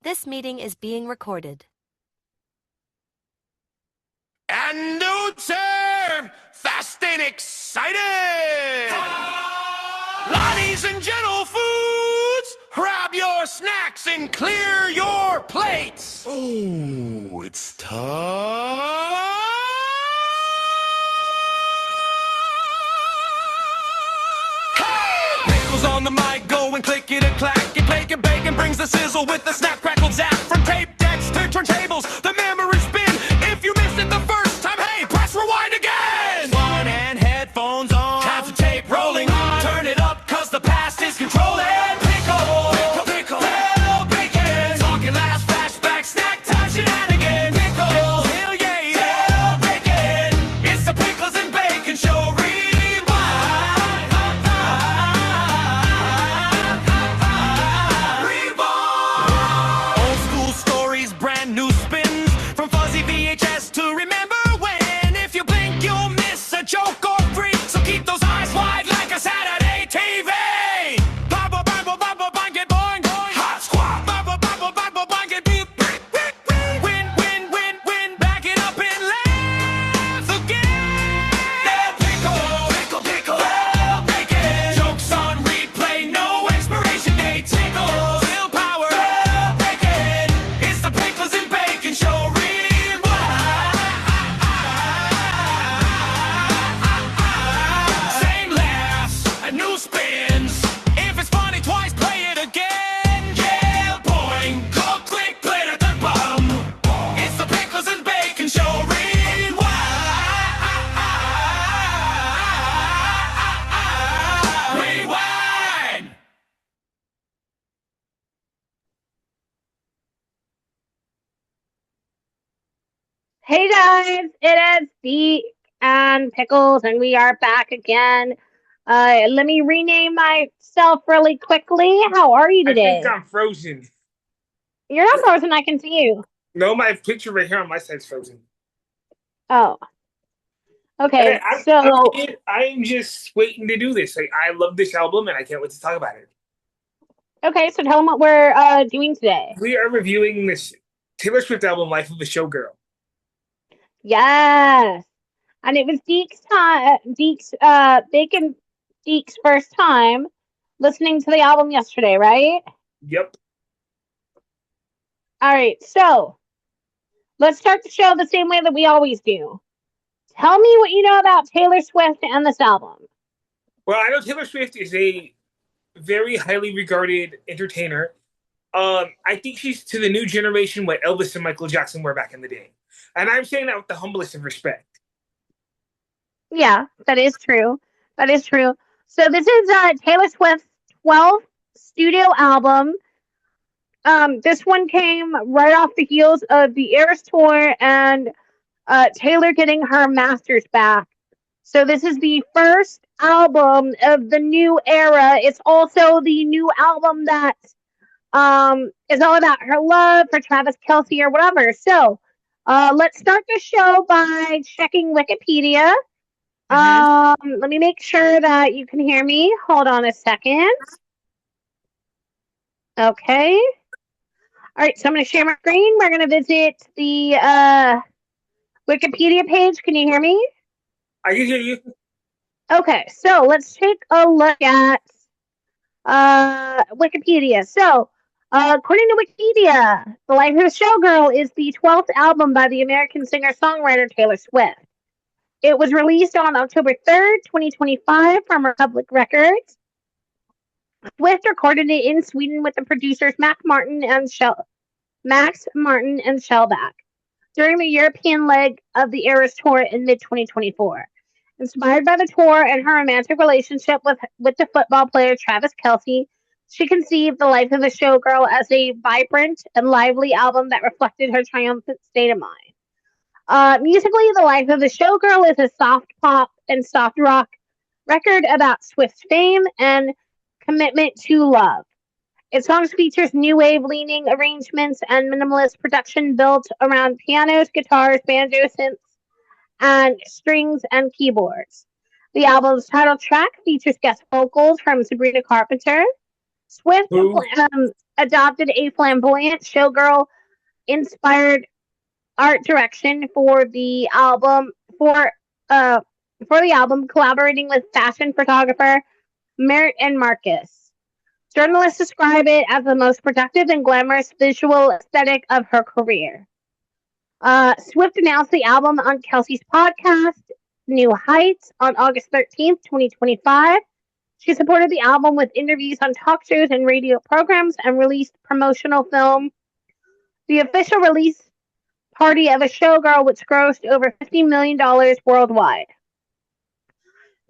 This meeting is being recorded. And don't serve fast and excited! Ladies and gentle foods, grab your snacks and clear your plates! Oh, it's time! Pickles on the mic, go and click it and clack it. Bacon, bacon brings the sizzle with the snap, crackle, zap. From tape decks to turntables, the memory spin. If you missed it the first time, hey, press rewind again! One and headphones on, have the tape rolling on. Turn it up, cause the past is controlling. Pickle, pickle, hell, bacon. Talking last flashback, snack time shenanigans. Pickle, hell yeah, hell, bacon. It's the Pickles and Bacon Show. Joke or freak, so keep those eyes wide like a Saturday TV. Bubba, bubba, bubba, bang, boing, boing. Hot squat. Bubba, bubba, bubba, bang, beep, win, win, win, win. Back it up and laugh again. Pickle, pickle, pickle, hell, bacon. Jokes on replay, no expiration date. Tickle, willpower, hell, bacon. It's the Pickles and Bacon Show. New spins. If it's funny twice, play it again. Yeah, boing. Go click, play at the bottom. It's the Pickles and Bacon Show. Rewind. Hey guys, it is Deke and Pickles, and we are back again. Let me rename myself really quickly. How are you today? I think I'm frozen. You're not frozen, I can see you. No, my picture right here on my side's frozen. Oh. Okay, I'm just waiting to do this. I love this album, and I can't wait to talk about it. Okay, so tell them what we're doing today. We are reviewing this Taylor Swift album, Life of a Showgirl. Yes. And it was Deke's first time listening to the album yesterday, right? Yep. All right, so let's start the show the same way that we always do. Tell me what you know about Taylor Swift and this album. Well, I know Taylor Swift is a very highly regarded entertainer. I think she's to the new generation what Elvis and Michael Jackson were back in the day. And I'm saying that with the humblest of respect. Yeah, that is true. That is true. So this is Taylor Swift's 12th studio album. This one came right off the heels of the Eras Tour and Taylor getting her masters back. So this is the first album of the new era. It's also the new album that is all about her love for Travis Kelce or whatever. So let's start the show by checking Wikipedia. Let me make sure that you can hear me. Hold on a second. Okay. All right, so I'm going to share my screen. We're going to visit the Wikipedia page. Can you hear me? I can hear you. Okay, so let's take a look at Wikipedia. So, according to Wikipedia, The Life of a Showgirl is the 12th album by the American singer-songwriter Taylor Swift. It was released on October 3rd, 2025 from Republic Records. Swift recorded it in Sweden with the producers Max Martin and Shellback during the European leg of the Eras Tour in mid-2024. Inspired by the tour and her romantic relationship with the football player Travis Kelce, she conceived The Life of a Showgirl as a vibrant and lively album that reflected her triumphant state of mind. Musically, The Life of a Showgirl is a soft pop and soft rock record about Swift's fame and commitment to love. Its songs features new wave leaning arrangements and minimalist production built around pianos, guitars, banjo, synths, and strings and keyboards. The album's title track features guest vocals from Sabrina Carpenter, Swift Who? adopted a flamboyant showgirl inspired art direction for the album collaborating with fashion photographer Merritt and Marcus. Journalists describe it as the most productive and glamorous visual aesthetic of her career. Swift announced the album on Kelsey's podcast, New Heights, on August 13th, 2025. She supported the album with interviews on talk shows and radio programs and released promotional film. The official release party of a showgirl, which grossed over $50 million worldwide.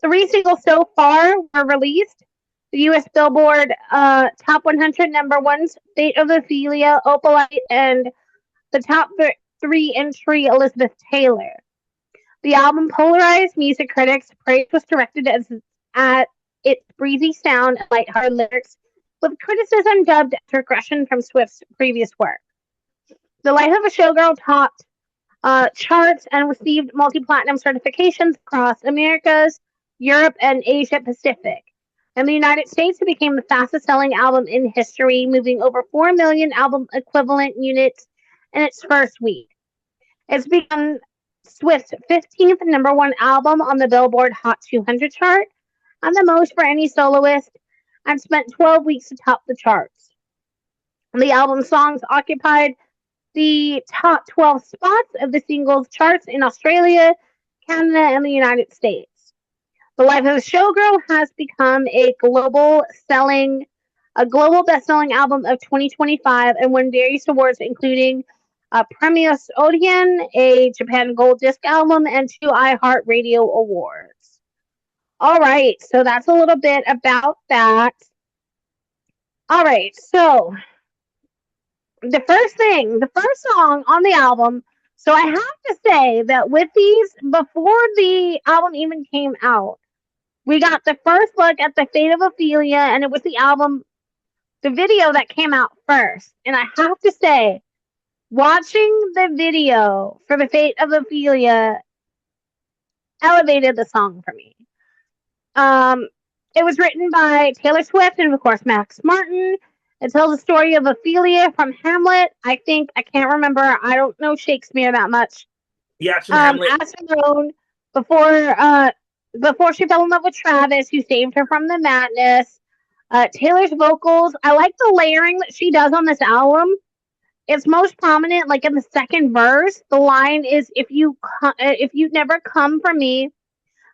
3 singles so far were released. The U.S. Billboard Top 100 number ones, Fate of Ophelia, Opalite, and the top 3 entry, Elizabeth Taylor. The album polarized music critics. Praise was directed at its breezy sound and lighthearted lyrics, with criticism dubbed as regression from Swift's previous work. The Life of a Showgirl topped charts and received multi-platinum certifications across Americas, Europe, and Asia Pacific. In the United States, it became the fastest-selling album in history, moving over 4 million album equivalent units in its first week. It's become Swift's 15th number one album on the Billboard Hot 200 chart, and the most for any soloist, and spent 12 weeks to top the charts. The album's songs occupied the top 12 spots of the singles charts in Australia, Canada, and the United States. The Life of a Showgirl has become a global best-selling album of 2025 and won various awards, including Premios Odeon, a Japan Gold Disc album, and 2 iHeartRadio awards. All right, so that's a little bit about that. All right, so the first song on the album. So I have to say that with these, before the album even came out, we got the first look at the Fate of Ophelia, and it was the video that came out first. And I have to say, watching the video for the Fate of Ophelia elevated the song for me. It was written by Taylor Swift and, of course, Max Martin. It tells the story of Ophelia from Hamlet. I can't remember. I don't know Shakespeare that much. Yeah, it's from Hamlet. As her own, before she fell in love with Travis, who saved her from the madness. Taylor's vocals, I like the layering that she does on this album. It's most prominent, like in the second verse. The line is, "If you never come for me,"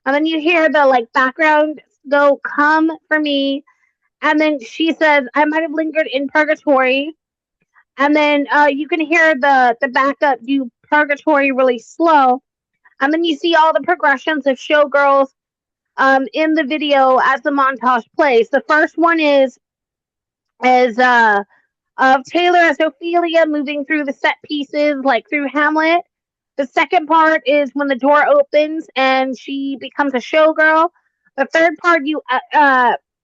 and then you hear the background go, "Come for me." And then she says, "I might have lingered in purgatory." And then you can hear the backup do purgatory really slow. And then you see all the progressions of showgirls in the video as the montage plays. The first one is of Taylor as Ophelia moving through the set pieces, like through Hamlet. The second part is when the door opens and she becomes a showgirl. The third part, you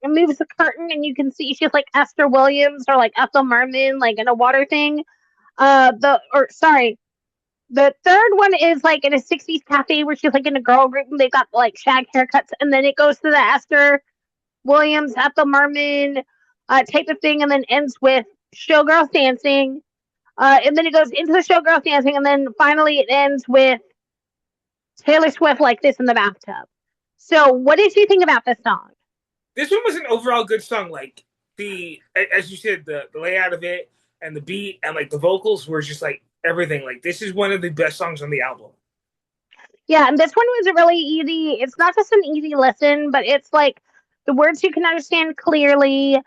moves the curtain and you can see she's like Esther Williams or like Ethel Merman, like in a water thing. The third one is like in a 60s cafe where she's like in a girl group and they've got like shag haircuts, and then it goes to the Esther Williams, Ethel Merman type of thing, and then ends with showgirls dancing. And then it goes into the showgirls dancing, and then finally it ends with Taylor Swift like this in the bathtub. So what did you think about this song? This one was an overall good song. Like as you said, the layout of it and the beat and like the vocals were just like everything. Like this is one of the best songs on the album. Yeah, and this one was really easy. It's not just an easy listen, but it's like the words you can understand clearly.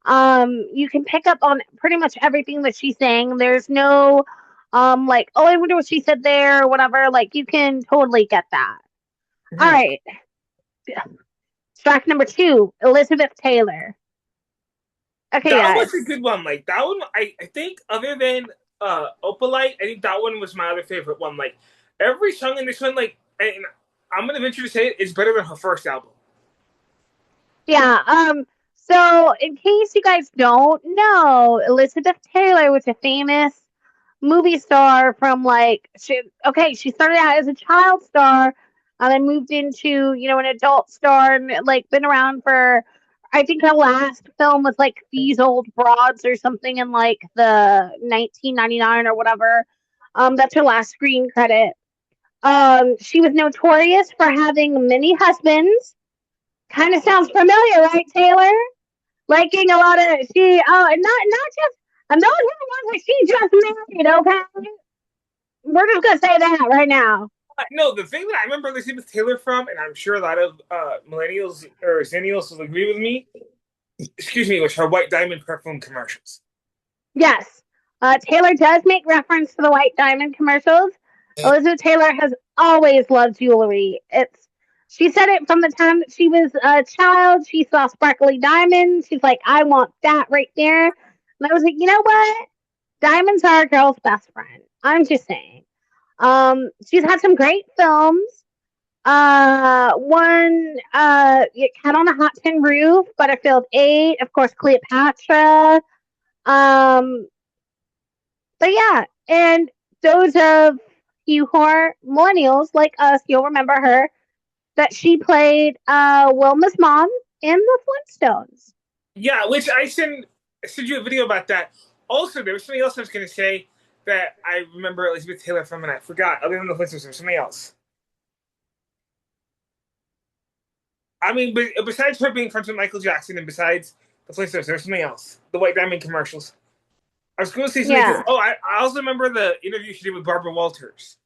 You can pick up on pretty much everything that she's saying. There's no like, oh, I wonder what she said there or whatever. Like you can totally get that. Mm-hmm. All right. Track number 2, Elizabeth Taylor. Okay, that guys. was a good one. Like that one, I think other than Opalite, I think that one was my other favorite one. Like every song in this one, like, and I'm gonna venture to say it's better than her first album. Yeah. So in case you guys don't know, Elizabeth Taylor was a famous movie star from she started out as a child star and then moved into, an adult star and like been around for I think her last film was like These Old Broads or something in like the 1999 or whatever. That's her last screen credit. She was notorious for having many husbands. Kind of sounds familiar, right, Taylor? Liking a lot of not just I'm not one that she just married. Okay, we're just gonna say that right now. No, the thing that I remember Elizabeth Taylor from, and I'm sure a lot of millennials or zennials will agree with me, excuse me, was her White Diamond perfume commercials. Yes, Taylor does make reference to the White Diamond commercials. Elizabeth Taylor has always loved jewelry. She said it from the time that she was a child. She saw sparkly diamonds. She's like, I want that right there. And I was like, you know what? Diamonds are a girl's best friend. I'm just saying. She's had some great films. One, Cat on a Hot Tin Roof, Butterfield 8, of course, Cleopatra. But yeah, and those of you who are millennials like us, you'll remember her that she played Wilma's mom in the Flintstones. Yeah, which I sent you a video about that. Also, there was something else I was going to say that I remember Elizabeth Taylor from, and I forgot. Other than the Flintstones, there was something else. I mean, but besides her being friends with Michael Jackson, and besides the Flintstones, there was something else. The White Diamond commercials. I was going to say something. Yeah. Oh, I also remember the interview she did with Barbara Walters.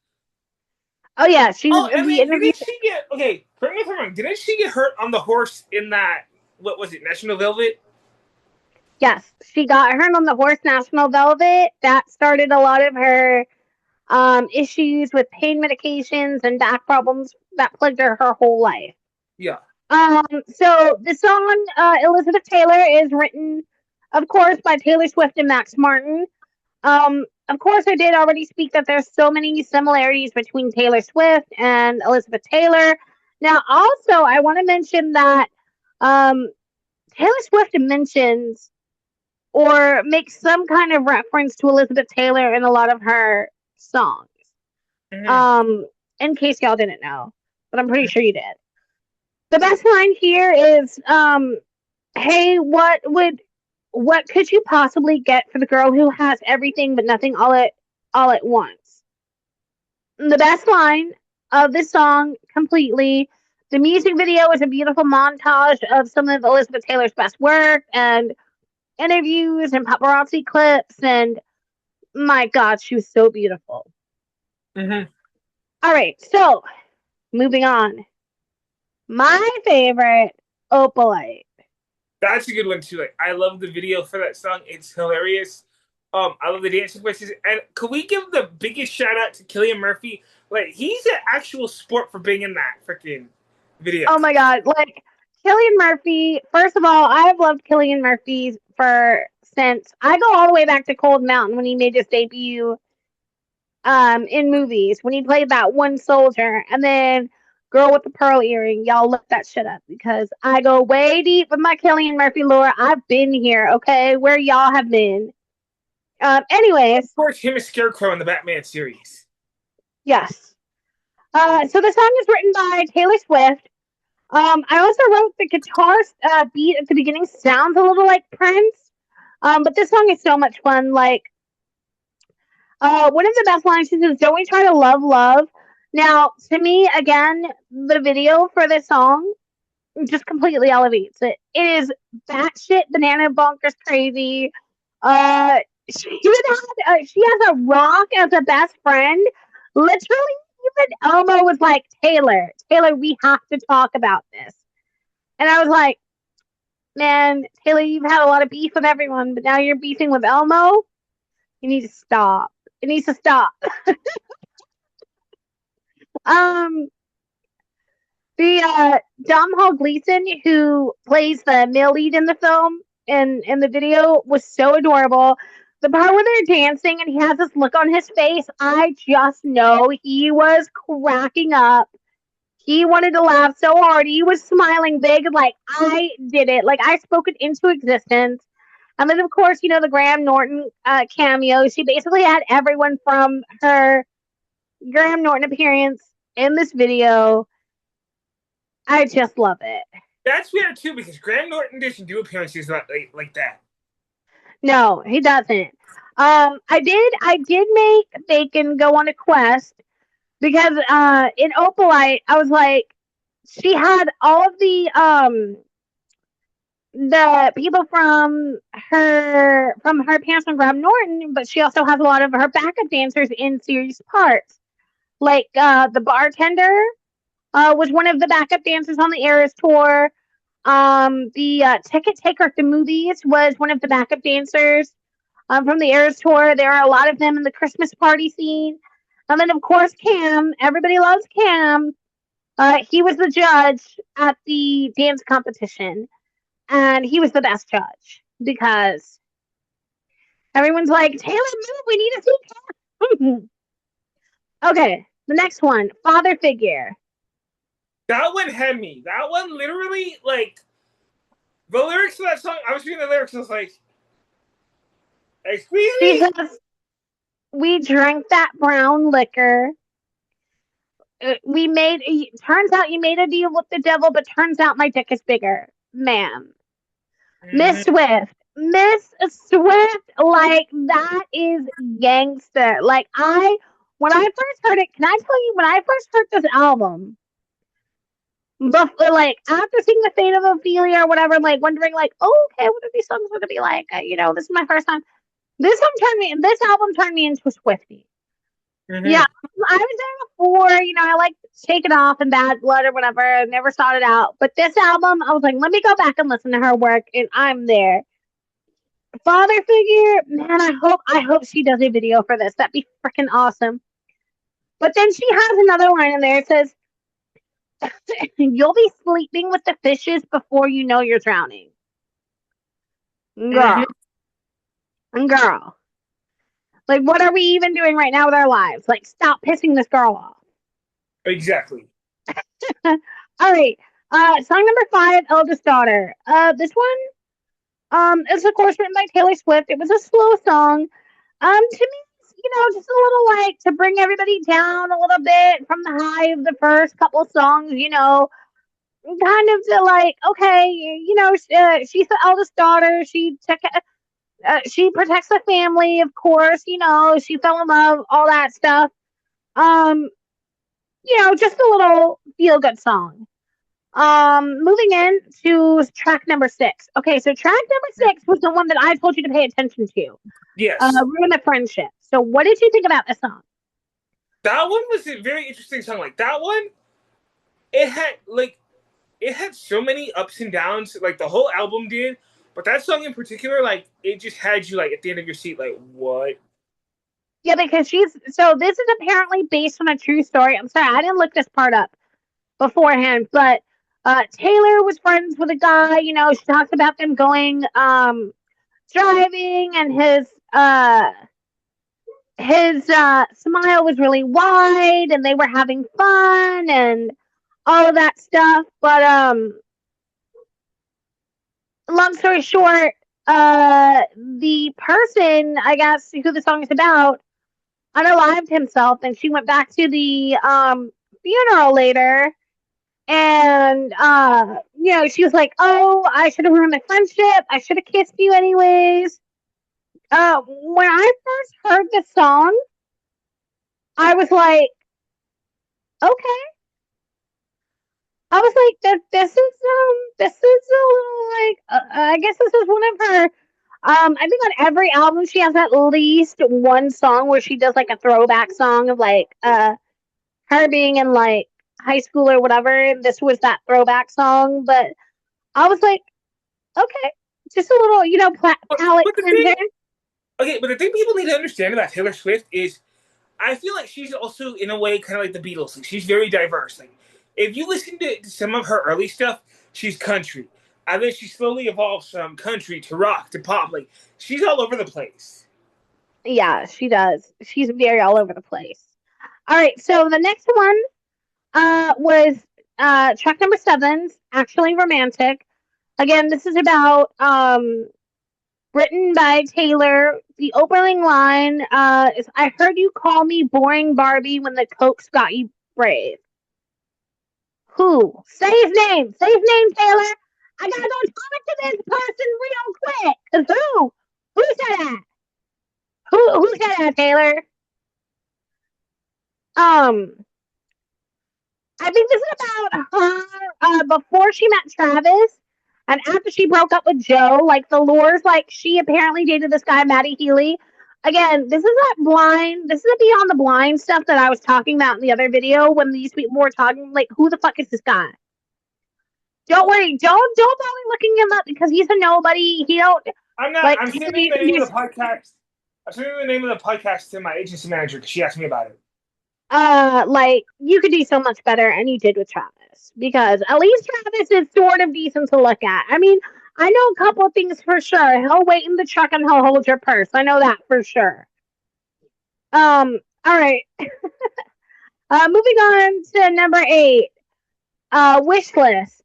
Oh yeah, she was Oh, and the then interview. didn't she get correct me if I'm wrong, didn't she get hurt on the horse in that, what was it, National Velvet? Yes, she got hurt on the horse National Velvet. That started a lot of her issues with pain medications and back problems that plagued her whole life. Yeah. So the song Elizabeth Taylor is written, of course, by Taylor Swift and Max Martin. Of course, I did already speak that there's so many similarities between Taylor Swift and Elizabeth Taylor. Now, also, I want to mention that Taylor Swift mentions or makes some kind of reference to Elizabeth Taylor in a lot of her songs. Mm-hmm. In case y'all didn't know, but I'm pretty sure you did. The best line here is, "Hey, what could you possibly get for the girl who has everything but nothing all at once?" The best line of this song completely. The music video is a beautiful montage of some of Elizabeth Taylor's best work and interviews and paparazzi clips, and my God, she was so beautiful. Mm-hmm. All right, so moving on. My favorite, Opalite. That's a good one too. Like, I love the video for that song. It's hilarious. I love the dance sequences. And could we give the biggest shout out to Cillian Murphy? Like, he's an actual sport for being in that freaking video. Oh my God. Like, Cillian Murphy, first of all, I've loved Cillian Murphy since I go all the way back to Cold Mountain when he made his debut in movies, when he played that one soldier, and then Girl with the Pearl Earring. Y'all look that shit up because I go way deep with my Cillian Murphy lore. I've been here, okay, where y'all have been. Anyways, of course, him as Scarecrow in the Batman series. Yes. So the song is written by Taylor Swift. I also wrote the guitar beat at the beginning sounds a little like Prince, but this song is so much fun. Like, one of the best lines is, "Don't we try to love love?" Now, to me, again, the video for this song just completely elevates it. It is batshit banana bonkers crazy. She has a rock as a best friend. Literally, even Elmo was like, Taylor, we have to talk about this. And I was like, man, Taylor, you've had a lot of beef with everyone, but now you're beefing with Elmo. You need to stop. It needs to stop. The Domhnall Gleeson, who plays the male lead in the film and in the video, was so adorable. The part where they're dancing and he has this look on his face, I just know he was cracking up. He wanted to laugh so hard. He was smiling big, like, I did it. Like, I spoke it into existence. And then, of course, the Graham Norton cameo. She basically had everyone from her Graham Norton appearance in this video. I just love it. That's weird too because Graham Norton doesn't do appearances like that. No, he doesn't. I did make Bacon go on a quest because in Opalite, I was like, she had all of the people from her parents from Graham Norton, but she also has a lot of her backup dancers in series parts. Like the bartender was one of the backup dancers on the Eras tour. The ticket taker at the movies was one of the backup dancers from the Eras tour. There are a lot of them in the Christmas party scene. And then, of course, Cam. Everybody loves Cam. He was the judge at the dance competition, and he was the best judge because everyone's like, Taylor, move, we need to see Cam. Okay, the next one, father figure. That one had me. That one literally, like, the lyrics to that song, I was reading the lyrics, and I was like, excuse me? Because we drank that brown liquor. Turns out you made a deal with the devil, but turns out my dick is bigger. Man. Miss Swift. Miss Swift, like, that is gangster. Like, when I first heard it, can I tell you, when I first heard this album, before, like, after seeing The Fate of Ophelia or whatever, like, wondering, like, oh, okay, what are these songs going to be like? This is my first time. This album turned me into a Swiftie. Yeah, I was there before, I like Shake It Off and Bad Blood or whatever. I never sought it out. But this album, I was like, let me go back and listen to her work, and I'm there. Father figure, man, I hope she does a video for this. That'd be freaking awesome. But then she has another line in there. It says, you'll be sleeping with the fishes before you know you're drowning. Girl. Girl. Like, what are we even doing right now with our lives? Like, stop pissing this girl off. Exactly. All right. Song number 5, Eldest Daughter. This one, is of course written by Taylor Swift. It was a slow song. To me, just a little like to bring everybody down a little bit from the high of the first couple songs, kind of to like, okay, she's the eldest daughter. She protects the family, of course. She fell in love, all that stuff. Just a little feel good song. Moving in to track number 6. Okay, so track number 6 was the one that I told you to pay attention to. Yes. Ruin the Friendship. So what did you think about this song? That one was a very interesting song. Like, that one, it had so many ups and downs, like the whole album did. But that song in particular, like, it just had you, like, at the end of your seat, like, what? Yeah, because this is apparently based on a true story. I'm sorry, I didn't look this part up beforehand, but Taylor was friends with a guy, she talks about them going driving, and his smile was really wide, and they were having fun and all of that stuff. But long story short, the person, I guess, who the song is about, unalived himself, and she went back to the funeral later, and she was like, oh, I should have ruined the friendship, I should have kissed you anyways. When I first heard the song, I was like, okay. I was like, this is a little like, I guess this is one of her. I think on every album she has at least one song where she does like a throwback song of like her being in like high school or whatever. This was that throwback song, but I was like, okay, just a little, palette cleanser. Okay, but the thing people need to understand about Taylor Swift is, I feel like she's also in a way kind of like the Beatles. Like, she's very diverse. Like, if you listen to some of her early stuff, she's country. And then she slowly evolves from country to rock to pop. Like, she's all over the place. Yeah, she does. She's very all over the place. All right, so the next one was track number 7, Actually Romantic. Again, this is about written by Taylor. The opening line is, I heard you call me boring Barbie when the Cokes got you brave. Who? Say his name. Say his name, Taylor. I gotta go talk to this person real quick. Cause who? Who said that? Who said that, Taylor? I think this is about her before she met Travis and after she broke up with Joe. Like the lore's like she apparently dated this guy, Matty Healy. Again, this is that blind. This is the beyond the blind stuff that I was talking about in the other video when these people were talking. Like, who the fuck is this guy? Don't worry. Don't bother looking him up because he's a nobody. He don't. I'm not. Like, I'm sending the name of the podcast. I'm sending the name of the podcast to my agency manager because she asked me about it. Like you could do so much better, and you did with Travis because at least Travis is sort of decent to look at. I mean, I know a couple of things for sure. He'll wait in the truck and he'll hold your purse. I know that for sure. All right. Moving on to number 8. Wish list.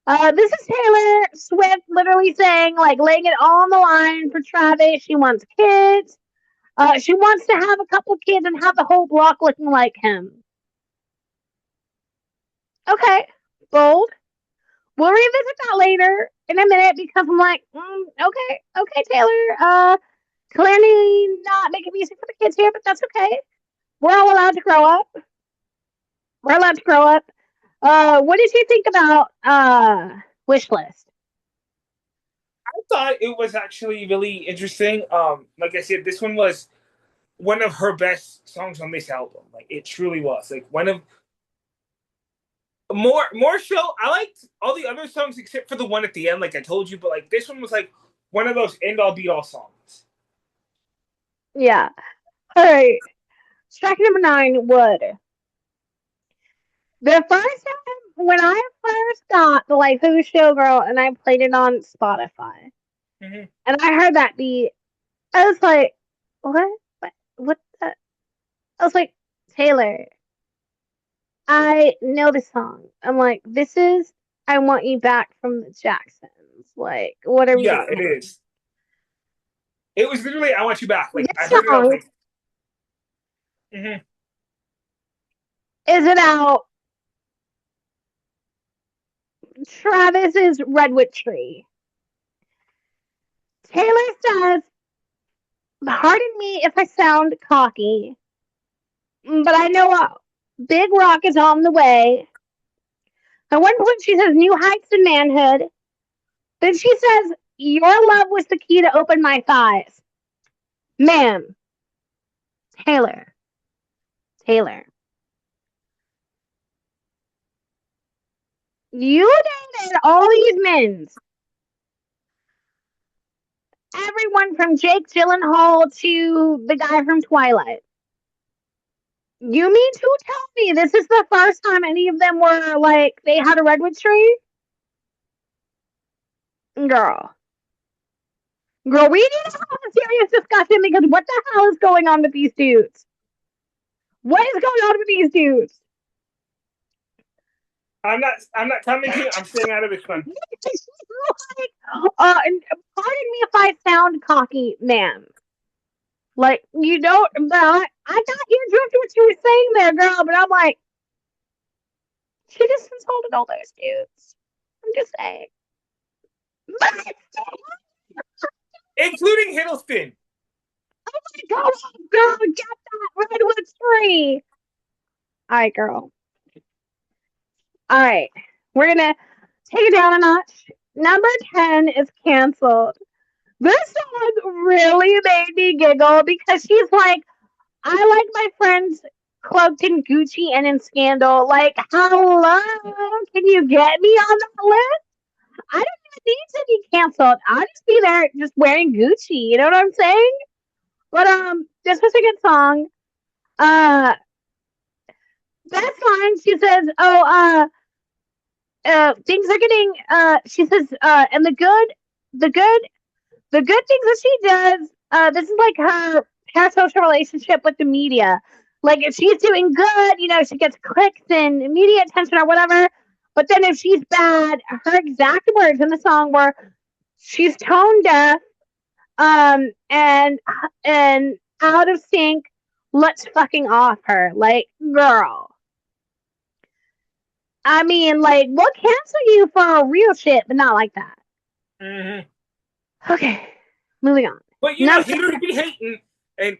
This is Taylor Swift literally saying, like, laying it all on the line for Travis. She wants kids. She wants to have a couple kids and have the whole block looking like him. Okay, bold. We'll revisit that later in a minute because I'm like, okay, Taylor. Clearly not making music for the kids here, but that's okay. We're all allowed to grow up. We're allowed to grow up. What did you think about Wish List? I thought it was actually really interesting. Like I said, this one was one of her best songs on this album. Like it truly was. Like one of more so. I liked all the other songs except for the one at the end, like I told you. But like this one was like one of those end all be all songs. Yeah. All right. Track number 9, Wood. The first time when I first got the Life of a Showgirl and I played it on Spotify, and I heard that beat, I was like, what the? I was like, Taylor, I know this song. I'm like, this is I Want You Back from the Jacksons. Like, what are we doing? It is. It was literally I Want You Back. Like This I heard it, I was song like, is about Travis's Redwood Tree. Taylor says, pardon me if I sound cocky, but I know a big rock is on the way. At one point, she says, new heights in manhood. Then she says, your love was the key to open my thighs. Ma'am. Taylor. You dated all these men. Everyone from Jake Gyllenhaal to the guy from Twilight. You mean to tell me this is the first time any of them were like they had a redwood tree? Girl, we need to have a serious discussion because what the hell is going on with these dudes? What is going on with these dudes? I'm not commenting. I'm staying out of this one. And pardon me if I sound cocky, ma'am. Like, you don't, I got your drift what you were saying there, girl, but I'm like, she just insulted all those dudes. I'm just saying. Including Hiddleston. Oh my god, girl, get that redwood tree. All right, girl. All right, we're gonna take it down a notch. Number 10 is canceled. This song really made me giggle because she's like, I like my friends cloaked in Gucci and in Scandal. Like, hello, can you get me on that list? I don't even need to be canceled. I'll just be there just wearing Gucci. You know what I'm saying? But this was a good song. That line, she says, things are getting she says, and the good things that she does, this is like her parasocial relationship with the media. Like if she's doing good, you know, she gets clicks and media attention or whatever. But then if she's bad, her exact words in the song were she's tone deaf, and out of sync, let's fucking off her. Like, girl. I mean, like, we'll cancel you for real shit, but not like that. Okay, moving on. But Number haters be hating, and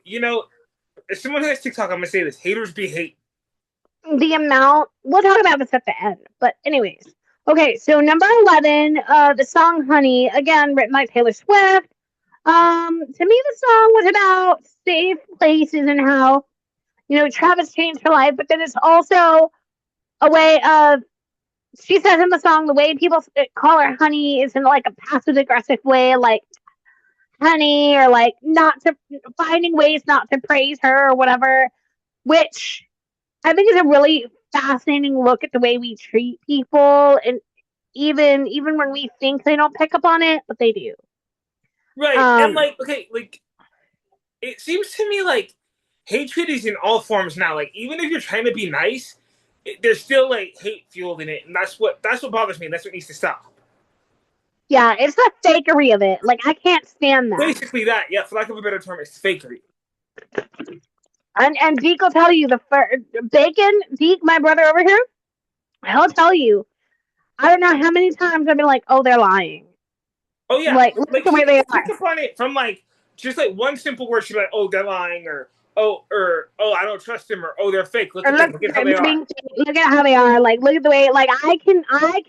as someone who has TikTok, I'm gonna say this: haters be hating. the amount, we'll talk about this at the end. But anyways, okay. So number 11, the song "Honey," again written by Taylor Swift. To me, the song was about safe places and how Travis changed her life, but then it's also a way of. She says in the song the way people call her honey is in like a passive aggressive way, like honey, or like not to finding ways not to praise her or whatever, which I think is a really fascinating look at the way we treat people, and even when we think they don't pick up on it, but they do. Right, and like it seems to me like hatred is in all forms now. Like even if you're trying to be nice, there's still like hate fueled in it, and that's what bothers me. That's what needs to stop. Yeah, it's the fakery of it. Like I can't stand that. Basically, that for lack of a better term, it's fakery. And Zeke will tell you Bacon, Zeke, my brother over here, he'll tell you. I don't know how many times I've been like, oh, they're lying. Oh yeah, like look like the way they are. pick up on it from like just like one simple word. She's like, oh, they're lying, or oh, I don't trust them, or oh, they're fake. Look at them. Look at how they are. Look at how they are. Like look at the way. Like I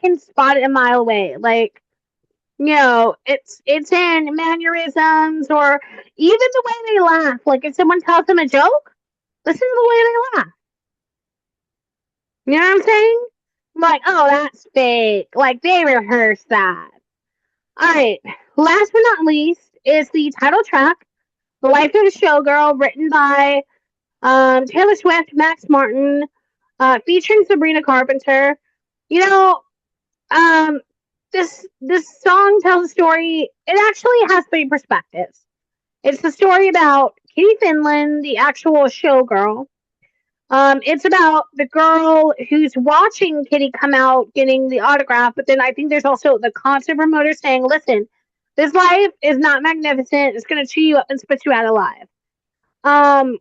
can spot it a mile away. Like it's in mannerisms or even the way they laugh. Like if someone tells them a joke, listen to the way they laugh. You know what I'm saying? I'm like, oh, that's fake. Like they rehearsed that. All right. Last but not least is the title track, "The Life of a Showgirl," written by Taylor Swift, Max Martin, featuring Sabrina Carpenter. Um, this song tells a story. It actually has three perspectives. It's the story about Kitty Finland, the actual showgirl. It's about the girl who's watching Kitty come out getting the autograph, but then I think there's also the concert promoter saying, "Listen, this life is not magnificent. It's going to chew you up and spit you out alive." The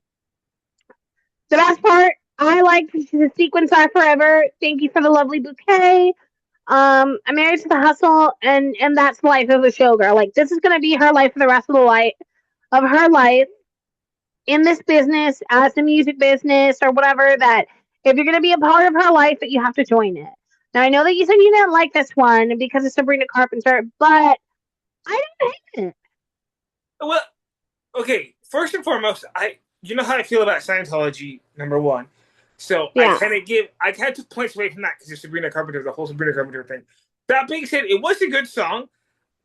best part, I like the sequence "Are Forever." Thank you for the lovely bouquet. I'm married to the hustle, and that's the life of a showgirl. Like this is going to be her life for the rest of her life in this business, as the music business or whatever. That if you're going to be a part of her life, that you have to join it. Now I know that you said you didn't like this one because of Sabrina Carpenter, but I don't hate it. Well, okay. First and foremost, you know how I feel about Scientology. Number one, so Yeah. I kind of took points away from that because of Sabrina Carpenter, the whole Sabrina Carpenter thing. That being said, it was a good song.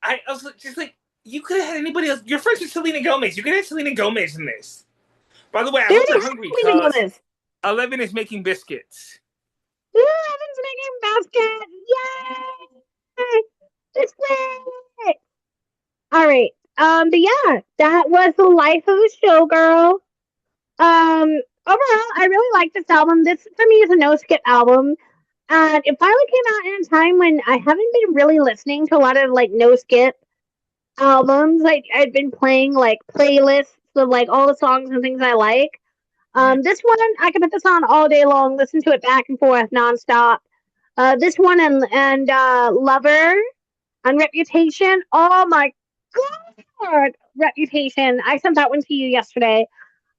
I was just like, you could have had anybody else. You're friends with Selena Gomez. You could have had Selena Gomez in this. By the way, I hope you're hungry because 11 is making biscuits. 11's making baskets. Yay! Biscuit. All right. But yeah, that was the life of a showgirl. Overall, I really like this album. This for me is a no skip album. And it finally came out in a time when I haven't been really listening to a lot of like no skip albums. Like I've been playing like playlists of like all the songs and things I like. This one I can put this on all day long, listen to it back and forth nonstop. This one and Lover and Reputation. Oh my god, Reputation. I sent that one to you yesterday.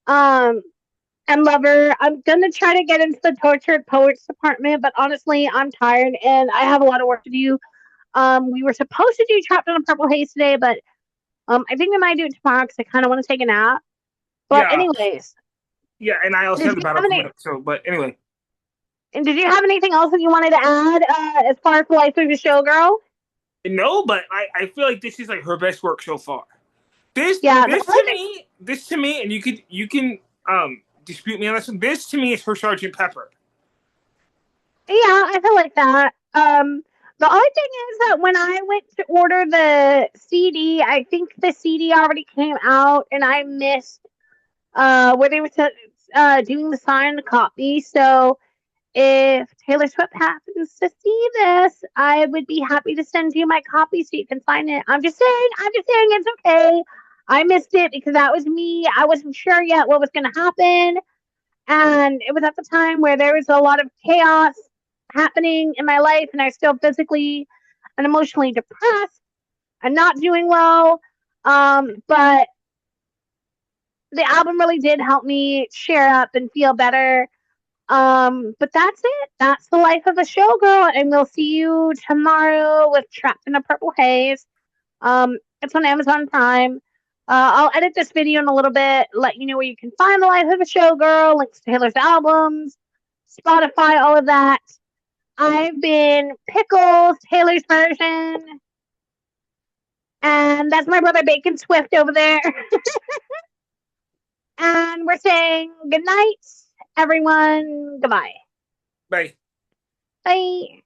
And Lover. I'm gonna try to get into the Tortured Poets department, but honestly, I'm tired and I have a lot of work to do. We were supposed to do Trapped on a Purple Haze today, but I think we might do it tomorrow because I kind of want to take a nap. But yeah. Anyways. Yeah, and I also have the battle coming up. So, but anyway. And did you have anything else that you wanted to add as far as the life of the showgirl? No, but I feel like this is like her best work so far. This to me, and you can dispute me on this one. This to me is her Sergeant Pepper. Yeah, I feel like that. The only thing is that when I went to order the CD, I think the CD already came out, and I missed where they were doing the signed copy. So if Taylor Swift happens to see this, I would be happy to send you my copy so you can sign it. I'm just saying it's okay. I missed it because that was me. I wasn't sure yet what was going to happen. And it was at the time where there was a lot of chaos happening in my life and I'm still physically and emotionally depressed and not doing well. But the album really did help me cheer up and feel better. But that's it. That's the life of a showgirl, and we'll see you tomorrow with Trapped in a Purple Haze. It's on Amazon Prime. I'll edit this video in a little bit, let you know where you can find the life of a showgirl, links to Taylor's albums, Spotify, all of that. I've been Pickles, Taylor's version, and that's my brother Bacon Swift over there. And we're saying good night, everyone. Goodbye. Bye. Bye.